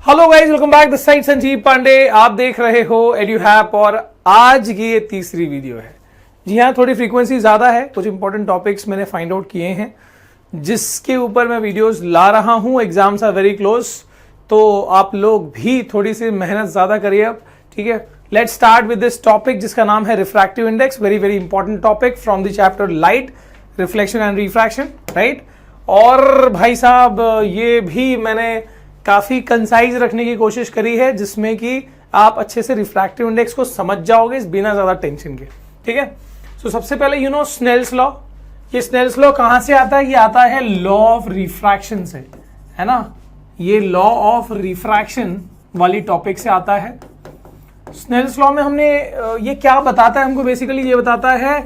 Hello guys, welcome back. This side Sanjeev Pandey. आप देख रहे हो एड्यूहैप और आज की ये तीसरी वीडियो है। जी हाँ, थोड़ी फ्रीक्वेंसी ज़्यादा है, कुछ इंपॉर्टेंट टॉपिक्स मैंने फाइंड आउट किए हैं जिसके ऊपर मैं वीडियोस ला रहा हूँ। एग्जाम्स आर वेरी क्लोज, तो आप लोग भी थोड़ी सी मेहनत ज़्यादा करिए अब, ठीक है। Let's start with this topic जिसका नाम है refractive index. Very very important topic from the chapter light, reflection and refraction, right. और भाई साहब, ये भी मैंने काफी कंसाइज रखने की कोशिश करी है जिसमें कि आप अच्छे से रिफ्रैक्टिव इंडेक्स को समझ जाओगे बिना ज्यादा टेंशन के, ठीक है। सो सबसे पहले स्नेल्स लॉ। ये स्नेल्स लॉ कहां से आता है? ये आता है लॉ ऑफ रिफ्रैक्शन से, है ना। ये लॉ ऑफ रिफ्रैक्शन वाली टॉपिक से आता है। स्नेल्स लॉ में हमने ये क्या बताता है हमको? बेसिकली ये बताता है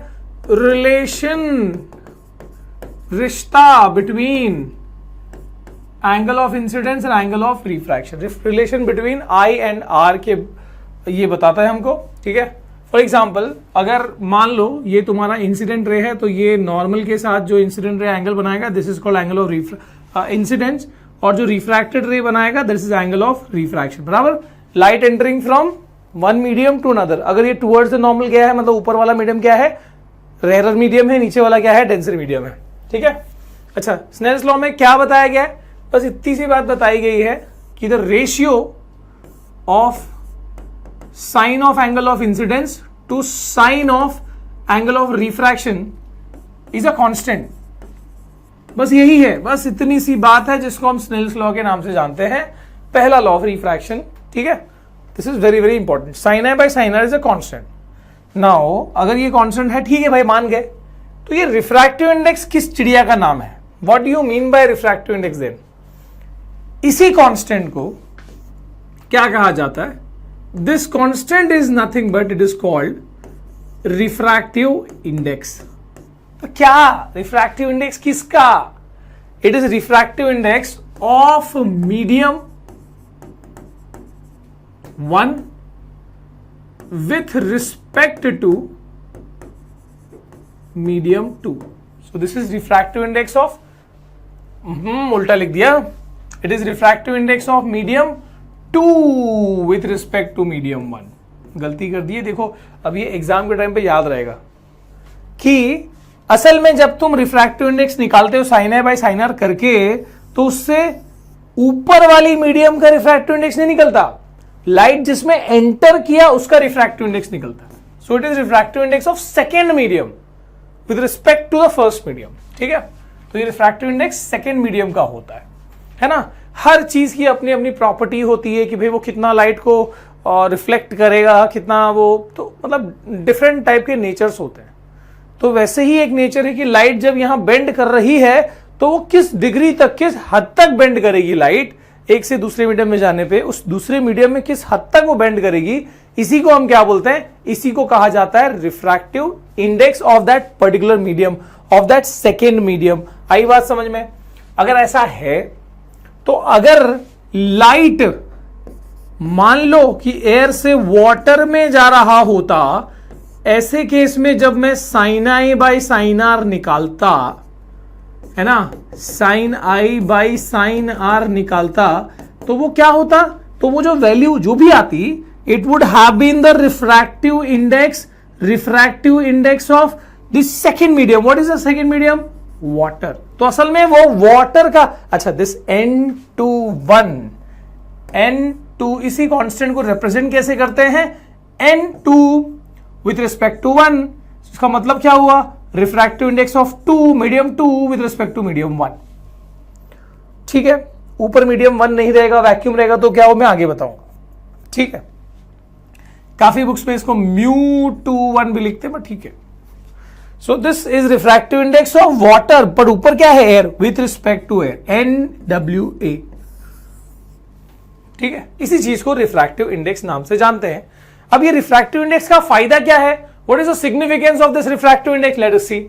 रिलेशन, रिश्ता between angle of incidence and angle of refraction, relation between I and R के ये बताता है हमको, ठीक है। फॉर एग्जाम्पल, अगर मान लो ये तुम्हारा इंसिडेंट रे है तो ये नॉर्मल के साथ जो इंसिडेंट रे एंगल बनाएगा this is called angle of incidence, और जो रिफ्रैक्टेड रे बनाएगा this is angle of refraction, बराबर। Light entering from one medium to another, अगर ये टुवर्ड्स द नॉर्मल गया है, मतलब ऊपर वाला मीडियम क्या है? रेयर मीडियम है, नीचे वाला क्या है? डेंसर मीडियम है, ठीक है। अच्छा, स्नेल्स लॉ में क्या बताया गया है? बस इतनी सी बात बताई गई है कि the ratio of sine of angle of incidence to sine of angle of refraction is a constant. बस यही है, बस इतनी सी बात है जिसको हम स्नेल्स लॉ के नाम से जानते हैं, पहला लॉ ऑफ रिफ्रैक्शन, ठीक है। This is very very important. Sine I by sine R is a constant. Now अगर ये कांस्टेंट है, ठीक है भाई, मान गए, तो ये रिफ्रैक्टिव इंडेक्स किस चिड़िया का नाम है? What do you mean by refractive index then? इसी कांस्टेंट को क्या कहा जाता है? This constant is nothing but it is called refractive index. तो क्या रिफ्रैक्टिव इंडेक्स किसका? It is refractive index of medium 1 with respect to medium 2। So this is refractive index of, उल्टा लिख दिया, it is refractive index of medium 2 with respect to medium 1। गलती कर दी है, देखो अब ये एग्जाम के टाइम पे याद रहेगा कि असल में जब तुम रिफ्रैक्टिव इंडेक्स निकालते हो sine I by sine R करके, तो उससे ऊपर वाली मीडियम का रिफ्रैक्टिव इंडेक्स नहीं निकलता, लाइट जिसमें एंटर किया उसका रिफ्रैक्टिव इंडेक्स निकलता है। So it is refractive index of second medium with respect to the first medium, ठीक है। तो ये रिफ्रैक्टिव इंडेक्स सेकेंड मीडियम का होता है ना। हर चीज की अपनी अपनी प्रॉपर्टी होती है कि भाई वो कितना लाइट को रिफ्लेक्ट करेगा, कितना वो, तो मतलब डिफरेंट टाइप के नेचर्स होते हैं। तो वैसे ही एक नेचर है कि लाइट जब यहां बेंड कर रही है तो वो किस डिग्री तक, किस हद तक बेंड करेगी लाइट एक से दूसरे मीडियम में जाने पे, उस दूसरे मीडियम में किस हद तक वो बेंड करेगी, इसी को हम क्या बोलते हैं? इसी को कहा जाता है refractive index of that particular medium, of that second medium. आई बात समझ में? अगर ऐसा है तो अगर लाइट मान लो कि एयर से वाटर में जा रहा होता, ऐसे केस में जब मैं sine I by sine R निकालता, है ना, sine I by sine R निकालता, तो वो क्या होता? तो वो जो वैल्यू जो भी आती, it would have been the refractive index of the second medium. What is the second medium? Water. तो असल में वो वाटर का, अच्छा, दिस N21, N2 इसी कांस्टेंट को रिप्रेजेंट कैसे करते हैं? N2 with respect to 1। इसका मतलब क्या हुआ? Refractive index of 2, medium 2 with respect to medium 1, ठीक है। ऊपर मीडियम 1 नहीं रहेगा, वैक्यूम रहेगा, तो क्या हो मैं आगे बताऊंगा, ठीक है। काफी बुक्स में इसको μ21 भी लिखते हैं, बट ठीक है। So this is refractive index of water, पर ऊपर क्या है? Air with respect to air, NWA, ठीक है। इसी चीज को रिफ्रैक्टिव इंडेक्स नाम से जानते हैं। अब ये रिफ्रैक्टिव इंडेक्स का फायदा क्या है? What is the significance of this refractive index? Let us see,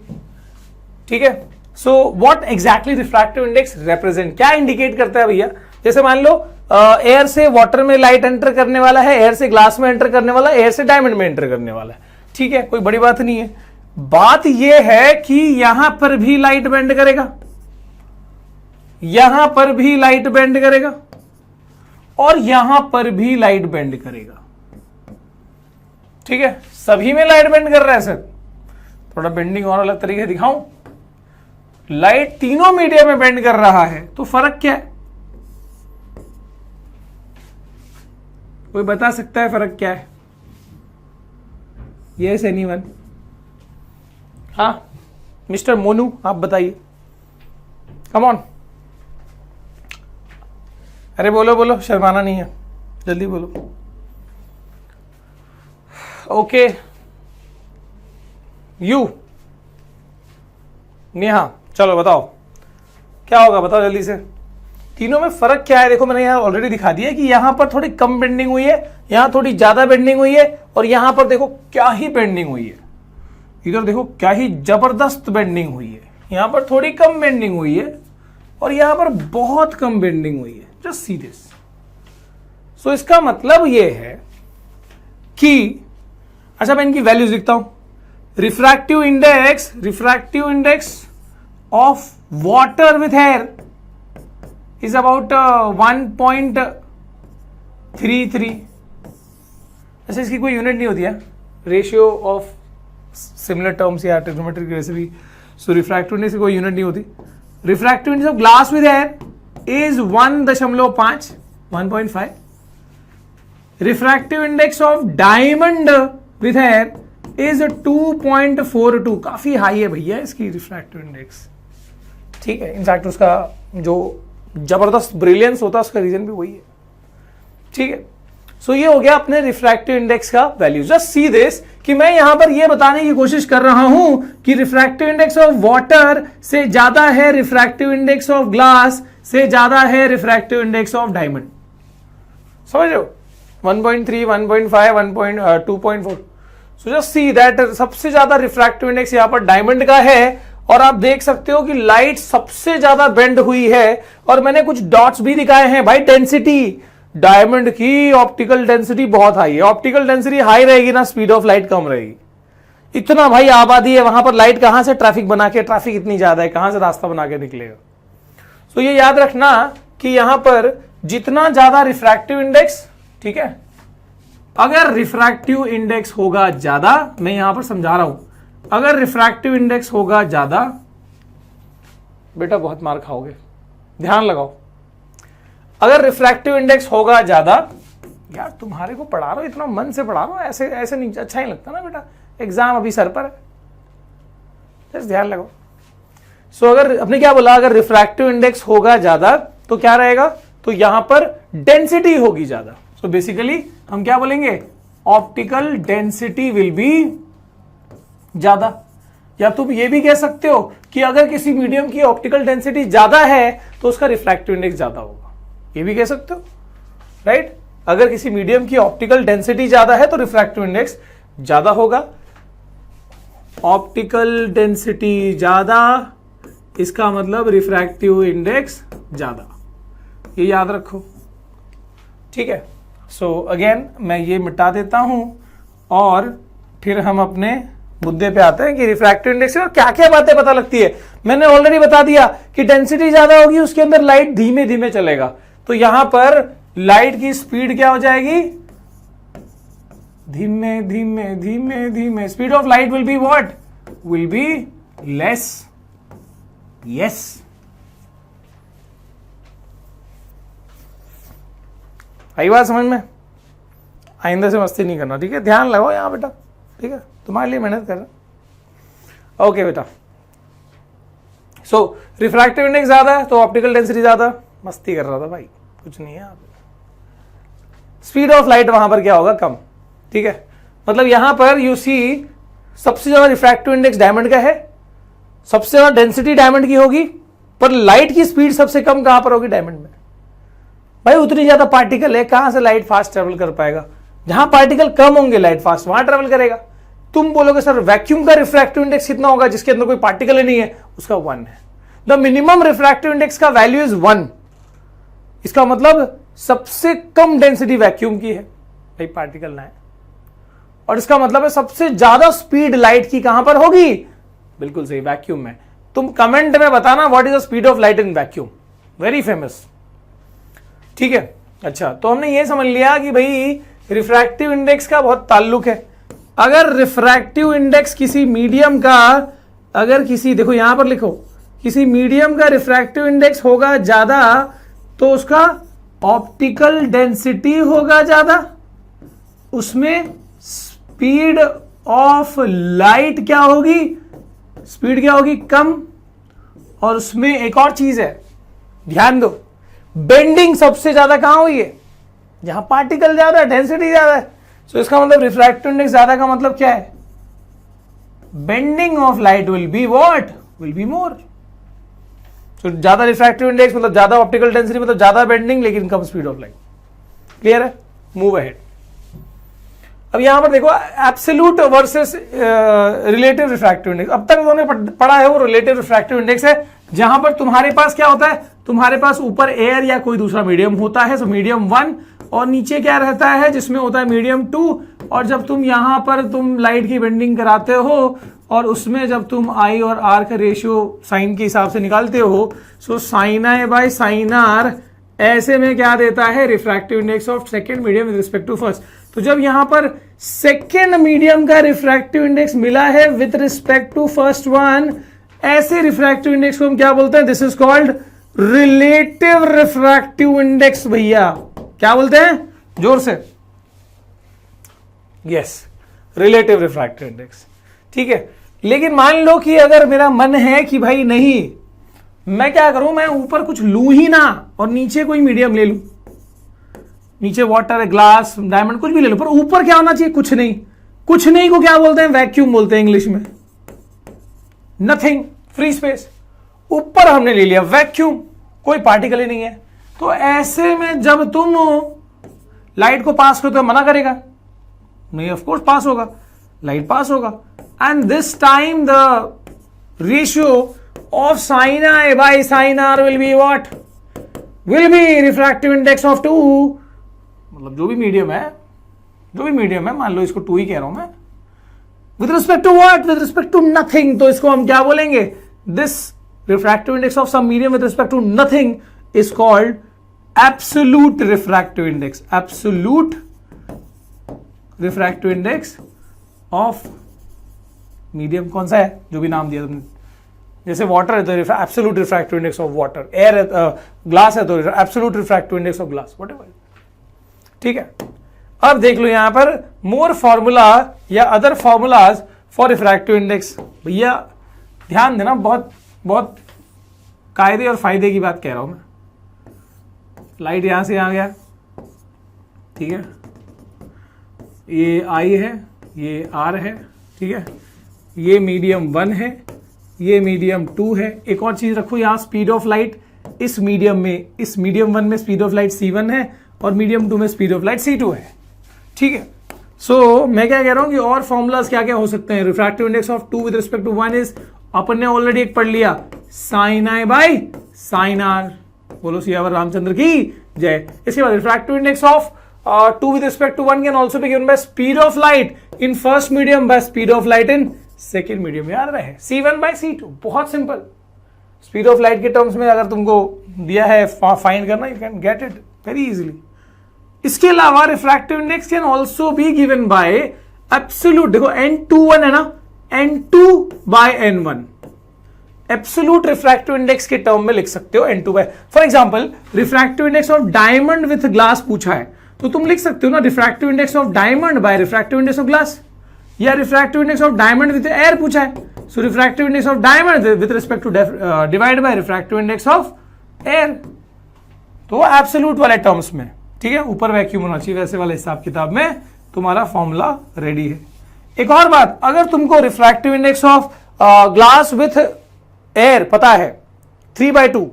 ठीक है। So what exactly refractive index represent, क्या इंडिकेट करता है भैया? जैसे मान लो एयर से वाटर में लाइट एंटर करने वाला है, एयर से ग्लास में एंटर करने वाला है, एयर से डायमंड में एंटर करने वाला है, ठीक है, कोई बड़ी बात नहीं है। बात यह है कि यहां पर भी लाइट बेंड करेगा, यहां पर भी लाइट बेंड करेगा, और यहां पर भी लाइट बेंड करेगा। ठीक है, सभी में लाइट बेंड कर रहा है सर। थोड़ा बेंडिंग और अलग तरीके से दिखाऊं, लाइट तीनों मीडियम में बेंड कर रहा है, तो फर्क क्या है? कोई बता सकता है फर्क क्या है? Yes anyone? हाँ मिस्टर मोनू, आप बताइए, कम ऑन। अरे बोलो बोलो, शर्माना नहीं है, जल्दी बोलो। ओके, यू नेहा, चलो बताओ क्या होगा, बताओ जल्दी से। तीनों में फर्क क्या है? देखो मैंने यहां ऑलरेडी दिखा दिया कि यहां पर थोड़ी कम बेंडिंग हुई है, यहां थोड़ी ज्यादा बेंडिंग हुई है, और यहां पर देखो क्या ही बेंडिंग हुई है। इधर देखो क्या ही जबरदस्त बेंडिंग हुई है। यहां पर थोड़ी कम बेंडिंग हुई है और यहां पर बहुत कम बेंडिंग हुई है। Just see this. सो इसका मतलब यह है कि, अच्छा मैं इनकी वैल्यूज लिखता हूं। Refractive index of water with air is about 1.33। ऐसे इसकी कोई यूनिट नहीं होती है, रेशियो ऑफ सिमिलर टर्म्स या ट्रिग्नोमेट्री की वैसे भी। सो रिफ्रैक्टिव इंडेक्स की कोई यूनिट नहीं होती। Refractive index of glass with air is 1.5, 1.5। Refractive index of diamond with air is 2.42। काफी हाई है भैया इसकी रिफ्रैक्टिव इंडेक्स। ठीक है, इनफैक्ट उसका जो जबरदस्त ब्रिलियंस होता है उसका रीजन भी वही है। ठीक है, सो ये हो गया अपने रिफ्रैक्टिव इंडेक्स का वैल्यू। जस्ट सी दिस कि मैं यहां पर ये बताने की कोशिश कर रहा हूं कि रिफ्रैक्टिव इंडेक्स ऑफ वाटर से ज्यादा है रिफ्रैक्टिव इंडेक्स ऑफ ग्लास से ज्यादा है रिफ्रैक्टिव इंडेक्स ऑफ डायमंड। समझ रहे हो? 1.3, 1.5, 2.4। सो जस्ट सी दैट सबसे ज्यादा रिफ्रैक्टिव इंडेक्स यहां पर डायमंड का है, और आप देख सकते हो कि लाइट सबसे ज्यादा बेंड हुई है। और मैंने कुछ डॉट्स भी दिखाए हैं भाई। डेंसिटी डायमंड की ऑप्टिकल डेंसिटी बहुत हाई है। ऑप्टिकल डेंसिटी हाई रहेगी ना, स्पीड ऑफ लाइट कम रहेगी। इतना भाई आबादी है वहां पर, लाइट कहां से ट्रैफिक बना के, ट्रैफिक इतनी ज्यादा है, कहां से रास्ता बना के निकलेगा। तो ये याद रखना कि यहां पर जितना ज्यादा रिफ्रैक्टिव इंडेक्स, ठीक है, अगर रिफ्रैक्टिव इंडेक्स होगा ज्यादा, मैं यहां पर समझा रहा हूं, अगर रिफ्रैक्टिव इंडेक्स होगा ज्यादा, बेटा बहुत मार खाओगे, ध्यान लगाओ। अगर रिफ्रैक्टिव इंडेक्स होगा ज्यादा, यार तुम्हारे को पढ़ा रहा हूं, इतना मन से पढ़ा रहा हूं, ऐसे ऐसे नहीं अच्छा ही लगता ना बेटा, एग्जाम अभी सर पर है, बस ध्यान लगाओ। सो अगर अपने क्या बोला, अगर रिफ्रैक्टिव इंडेक्स होगा ज्यादा तो क्या रहेगा, तो यहां पर डेंसिटी होगी ज्यादा। सो बेसिकली हम क्या बोलेंगे, ऑप्टिकल डेंसिटी विल बी ज्यादा। या तुम ये भी कह सकते हो कि अगर किसी मीडियम की ऑप्टिकल डेंसिटी ज्यादा है तो उसका रिफ्रैक्टिव इंडेक्स ज्यादा होगा, ये भी कह सकते हो, राइट। अगर किसी मीडियम की ऑप्टिकल डेंसिटी ज्यादा है तो रिफ्रैक्टिव इंडेक्स ज्यादा होगा। ऑप्टिकल डेंसिटी ज्यादा, इसका मतलब रिफ्रैक्टिव इंडेक्स ज्यादा, ये याद रखो, ठीक है। सो अगेन मैं ये मिटा देता हूं और फिर हम अपने मुद्दे पे आते हैं कि रिफ्रैक्टिव इंडेक्स से क्या क्या बातें पता लगती है। मैंने ऑलरेडी बता दिया कि डेंसिटी ज्यादा होगी, उसके अंदर लाइट धीमे धीमे चलेगा, तो यहां पर लाइट की स्पीड क्या हो जाएगी, धीमे धीमे धीमे धीमे। Speed of light will be what, will be less. Yes, आई बात समझ में? आइंदा से मस्ती नहीं करना, ठीक है, ध्यान लगाओ यहां बेटा, ठीक है, तुम्हारे लिए मेहनत कर रहा हूं। ओके बेटा, सो रिफ्रैक्टिव इंडेक्स ज्यादा है तो ऑप्टिकल डेंसिटी ज्यादा। मस्ती कर रहा था भाई, कुछ नहीं है। स्पीड ऑफ लाइट वहां पर क्या होगा, कम, ठीक है। मतलब यहां पर यू सी सबसे ज्यादा रिफ्रैक्टिव इंडेक्स डायमंड का है, सबसे ज्यादा डेंसिटी डायमंड की होगी, पर लाइट की स्पीड सबसे कम कहां पर होगी, डायमंड में। भाई उतनी ज्यादा पार्टिकल है, कहां से लाइट फास्ट ट्रेवल कर पाएगा। जहां पार्टिकल कम होंगे लाइट फास्ट वहां ट्रेवल करेगा। तुम बोलोगे सर वैक्यूम का रिफ्रैक्टिव इंडेक्स कितना होगा जिसके अंदर कोई पार्टिकल ही नहीं है, उसका 1 है। द मिनिमम रिफ्रैक्टिव इंडेक्स का वैल्यू इज 1। इसका मतलब सबसे कम डेंसिटी वैक्यूम की है, भाई पार्टिकल ना है, और इसका मतलब है सबसे ज्यादा स्पीड लाइट की कहां पर होगी, बिल्कुल सही, वैक्यूम में। तुम कमेंट में बताना what is the speed of light in vacuum, very famous, ठीक है। अच्छा, तो हमने ये समझ लिया कि भाई रिफ्रैक्टिव इंडेक्स का बहुत ताल्लुक है। अगर रिफ्रैक्टिव इंडेक्स किसी मीडियम का, अगर किसी, देखो यहां पर लिखो, किसी मीडियम का रिफ्रैक्टिव इंडेक्स होगा ज्यादा तो उसका ऑप्टिकल डेंसिटी होगा ज्यादा, उसमें स्पीड ऑफ लाइट क्या होगी, स्पीड क्या होगी, कम, और उसमें एक और चीज है, ध्यान दो, बेंडिंग सबसे ज्यादा कहां हुई है, जहां पार्टिकल ज्यादा है, डेंसिटी ज्यादा है। सो इसका मतलब रिफ्रैक्टिव इंडेक्स ज्यादा का मतलब क्या है, bending of light will be what, will be more. So ज्यादा रिफ्रैक्टिव इंडेक्स मतलब ज्यादा ऑप्टिकल डेंसिटी मतलब ज्यादा बेंडिंग लेकिन कम स्पीड ऑफ लाइट। क्लियर है, मूव अहेड। अब यहां पर देखो absolute versus relative refractive index. अब तक उन्होंने पढ़ा है वो रिलेटिव रिफ्रैक्टिव इंडेक्स है, जहां पर तुम्हारे पास क्या होता है, तुम्हारे पास ऊपर एयर या कोई दूसरा मीडियम होता है, सो मीडियम 1, और नीचे क्या रहता है जिसमें होता है मीडियम 2। और जब तुम यहां पर तुम लाइट की बेंडिंग कराते हो और उसमें जब तुम आई और आर का रेशियो साइन के हिसाब से निकालते हो, so sine I by sine R ऐसे में क्या देता है, refractive index of second medium with respect to first. तो जब यहां पर सेकेंड मीडियम का रिफ्रैक्टिव इंडेक्स मिला है with respect to first one, ऐसे रिफ्रैक्टिव इंडेक्स को हम क्या बोलते हैं, this is called relative refractive index. भैया क्या बोलते हैं, जोर से, यस, रिलेटिव रिफ्रैक्टिव इंडेक्स। ठीक है, लेकिन मान लो कि अगर मेरा मन है कि भाई नहीं, मैं क्या करूं, मैं ऊपर कुछ लू ही ना और नीचे कोई मीडियम ले लूं, नीचे वाटर, ग्लास, डायमंड, कुछ भी ले लो, पर ऊपर क्या होना चाहिए, कुछ नहीं। कुछ नहीं को क्या बोलते हैं, वैक्यूम बोलते हैं इंग्लिश में, नथिंग, फ्री स्पेस। ऊपर हमने ले लिया वैक्यूम, कोई पार्टिकल ही नहीं है। तो ऐसे में जब तुम लाइट को पास करो तो मना करेगा नहीं, ऑफ कोर्स पास होगा, लाइट पास होगा। And this time the ratio of sine I by sine R will be what, will be refractive index of 2, मतलब जो भी मीडियम है, जो भी मीडियम है, मान लो इसको 2 ही कह रहा हूं मैं, with respect to what, with respect to nothing. तो इसको हम क्या बोलेंगे, this refractive index of some medium with respect to nothing is called absolute refractive index. Absolute refractive index of medium कौन सा है, जो भी नाम दिया तुमने, जैसे वाटर है तो absolute refractive index of water, air है, ग्लास है तो absolute refractive index of glass, whatever. ठीक है, अब देख लो यहां पर मोर फॉर्मूला या other formulas for refractive index. भैया ध्यान देना, बहुत बहुत कायदे और फायदे की बात कह रहा हूं मैं। लाइट यहां से यहां गया, ठीक है, ये आई है, ये आर है, ठीक है, ये मीडियम 1 है, ये मीडियम 2 है। एक और चीज रखो यहां, स्पीड ऑफ लाइट इस मीडियम में, इस मीडियम 1 में स्पीड ऑफ लाइट c1 है और मीडियम 2 में स्पीड ऑफ लाइट c2 है। ठीक है, सो मैं क्या कह रहा हूं कि और फॉर्मूलाज क्या क्या हो सकते हैं। Refractive index of 2 with respect to 1 is, अपन ने ऑलरेडी एक पढ़ लिया, sine I by sine r. बोलो सियावर रामचंद्र की जय। इसके बाद refractive index of 2 with respect to 1 can also be given by speed of light in first medium by speed of light in second medium। याद रहे, c1 by c2, बहुत simple. Speed of light के terms में अगर तुमको दिया है find करना, you can get it very easily. इसके अलावा refractive index can also be given by absolute, देखो n21 है ना, n2 by n1 absolute refractive index के टर्म में लिख सकते हो, n2 by। For example refractive index of diamond with glass पूछा है तो तुम लिख सकते हो ना, refractive index of diamond by refractive index of glass, या refractive index of diamond with air पूछा है, so refractive index of diamond with respect to divide by refractive index of air. तो एब्सोल्यूट वाले टर्म्स में, ठीक है, ऊपर vacuum होना चाहिए, वैसे वाले हिसाब किताब में तुम्हारा फॉर्मूला रेडी है। एक और बात, अगर तुमको refractive index of glass with air पता है 3/2,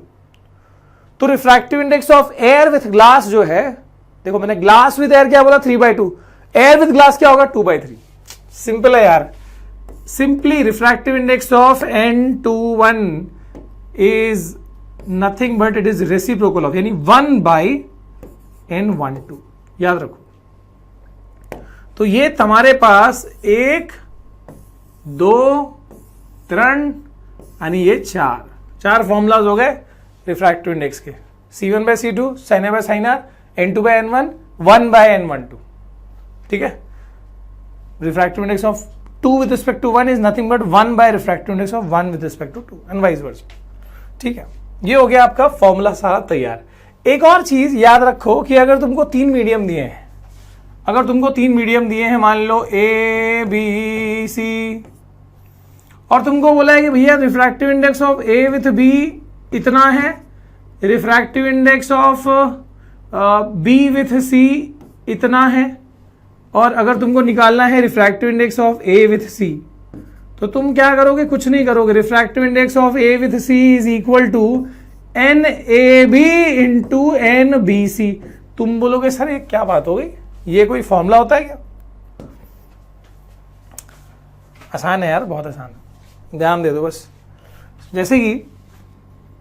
तो refractive index of air with glass जो है, देखो मैंने ग्लास विद एयर क्या बोला, 3/2, एयर विद ग्लास क्या होगा, 2/3। सिंपल है यार, simply refractive index of n21 is nothing but it is reciprocal of, यानी 1/n12, याद रखो। तो ये तुम्हारे पास 1 2 3 यानी ये चार फॉर्मूलाज हो गए रिफ्रैक्टिव इंडेक्स के, c1 by c2, sin a by sin r, n2 by n1 1 by n12, ठीक है. Refractive index of 2 with respect to 1 is nothing but 1 by refractive index of 1 with respect to 2 and vice versa. ठीक है, ये हो गया आपका formula सारा तैयार. एक और चीज याद रखो कि अगर तुमको 3 मीडियम दिए हैं, अगर तुमको 3 मीडियम दिए हैं, मान लो A B C, और तुमको बोला है कि भैया refractive index of A with B इतना है, refractive index of B with C इतना है, और अगर तुमको निकालना है refractive index of A with C, तो तुम क्या करोगे? कुछ नहीं करोगे. Refractive index of A with C is equal to NAB into NBC. तुम बोलोगे सर ये क्या बात हो गई, ये कोई फॉर्मूला होता है क्या? आसान है यार, बहुत आसान है, ध्यान दे दो बस. जैसे कि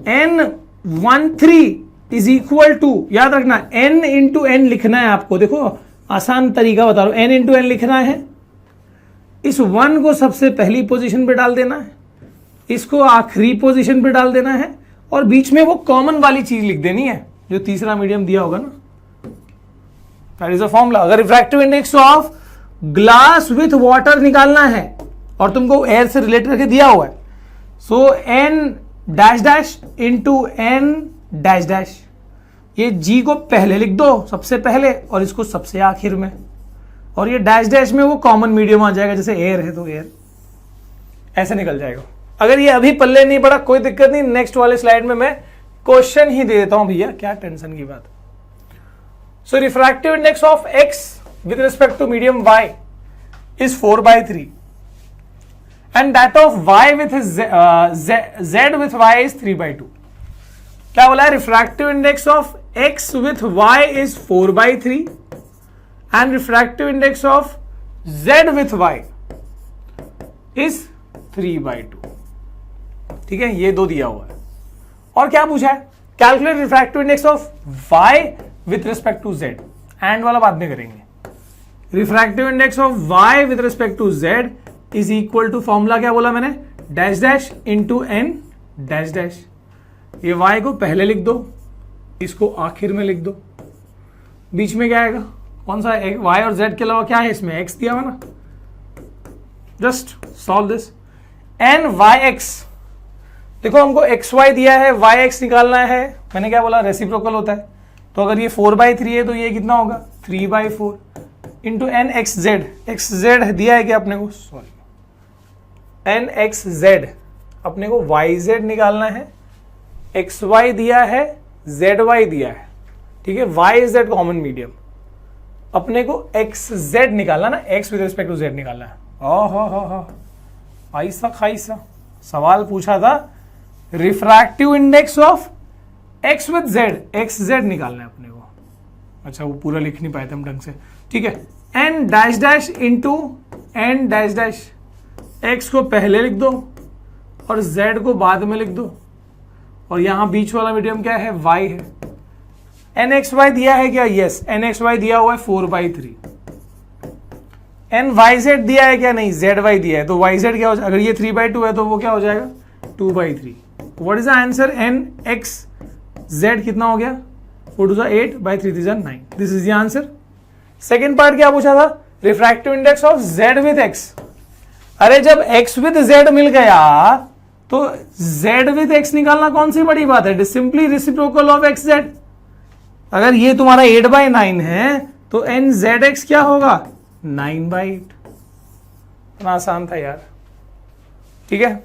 N13 इज इक्वल टू, याद रखना N इंटू N लिखना है आपको. देखो आसान तरीका बता रहा हूं, N इंटू N लिखना है, इस 1 को सबसे पहली पोजीशन पे डाल देना है, इसको आखिरी पोजीशन पे डाल देना है, और बीच में वो कॉमन वाली चीज लिख देनी है जो तीसरा मीडियम दिया होगा ना. That is a formula. अगर refractive index of glass with water निकालना है और तुमको एयर से रिलेटेड करके दिया हुआ है, सो N dash dash into N dash dash, ये G को पहले लिख दो सबसे पहले और इसको सबसे आखिर में, और ये डैश डैश में वो कॉमन मीडियम आ जाएगा, जैसे एयर है तो एयर, ऐसे निकल जाएगा. अगर ये अभी पल्ले नहीं पड़ा कोई दिक्कत नहीं, नेक्स्ट वाले स्लाइड में मैं क्वेश्चन ही दे देता हूं भैया, क्या टेंशन की बात. So refractive index of X with respect to medium Y is 4/3 and that of Y with Z with Y is 3/2. क्या बोला है? Refractive index of X with Y is 4/3 and refractive index of Z with Y is 3/2. ठीक है, ये दो दिया हुआ है. और क्या पूछा है? Calculate refractive index of Y with respect to Z. And वाला बाद में करेंगे. Refractive index of Y with respect to Z is equal to, formula क्या बोला मैंने? Dash dash into N dash dash. ये Y को पहले लिख दो, इसको आखिर में लिख दो, बीच में क्या आएगा? कौन सा? Y और Z के अलावा क्या है इसमें? X दिया हुआ ना. Just solve this. NYX, देखो हमको XY दिया है, YX निकालना है. मैंने क्या बोला? रेसिप्रोकल होता है. तो अगर ये 4/3 है तो ये कितना होगा? 3/4 इंटू NXZ. XZ दिया है क्या अपने को? सॉरी, NXZ अपने को YZ निकालना है, XY दिया है, ZY दिया है. ठीक है, YZ कॉमन मीडियम, अपने को XZ निकालना ना, X with respect to Z निकालना है. ओहो, ऐसा खाइसा सवाल पूछा था. Refractive index of X with Z, XZ निकालना है अपने को. अच्छा, वो पूरा लिख नहीं पाए थे हम ढंग से. ठीक है, N dash dash into N dash dash. X को पहले लिख दो और Z को बाद में लिख दो, और यहां बीच वाला मीडियम क्या है? Y है. NXY दिया है क्या? यस, NXY दिया हुआ है 4/3. NYZ दिया है क्या? नहीं, ZY दिया है. तो YZ क्या हो जाएगा? अगर ये 3/2 है तो वो क्या हो जाएगा? 2/3. What is the answer? NXZ कितना हो गया? 4 2 8/3 3 9. This is the answer. Second part क्या पूछा था? Refractive index of Z with X. अरे जब X विथ Z मिल गया तो Z विथ X निकालना कौन सी बड़ी बात है? It is simply reciprocal of XZ. अगर ये तुम्हारा 8/9 है तो NZX क्या होगा? 9/8. इतना आसान था यार. ठीक है,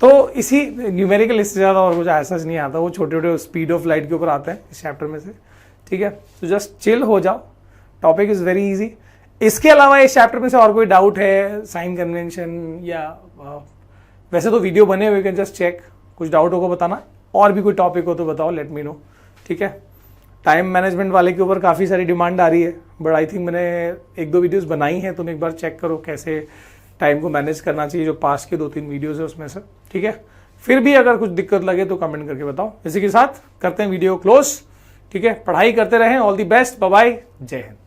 तो इसी न्यूमेरिकल इससे ज्यादा और कुछ ऐसा नहीं आता, वो छोटे छोटे स्पीड ऑफ लाइट के ऊपर आता है इस चैप्टर में से. ठीक है, तो जस्ट चिल हो जाओ, टॉपिक इज वेरी इजी. इसके अलावा इस चैप्टर में से और कोई डाउट है, साइन कन्वेंशन या वैसे तो वीडियो बने हुए, कैन जस्ट चेक. कुछ डाउट होगा बताना, और भी कोई टॉपिक हो तो बताओ, लेट मी नो. ठीक है, टाइम मैनेजमेंट वाले के ऊपर काफ़ी सारी डिमांड आ रही है, बट आई थिंक मैंने 1-2 वीडियोस बनाई हैं. तुम एक बार चेक करो कैसे टाइम को मैनेज करना चाहिए, जो पास के 2-3 वीडियोस है उसमें से. ठीक है, फिर भी अगर कुछ दिक्कत लगे तो कमेंट करके बताओ. इसी के साथ करते हैं वीडियो क्लोज. ठीक है, पढ़ाई करते रहें. All the best, bye bye, जय हिंद.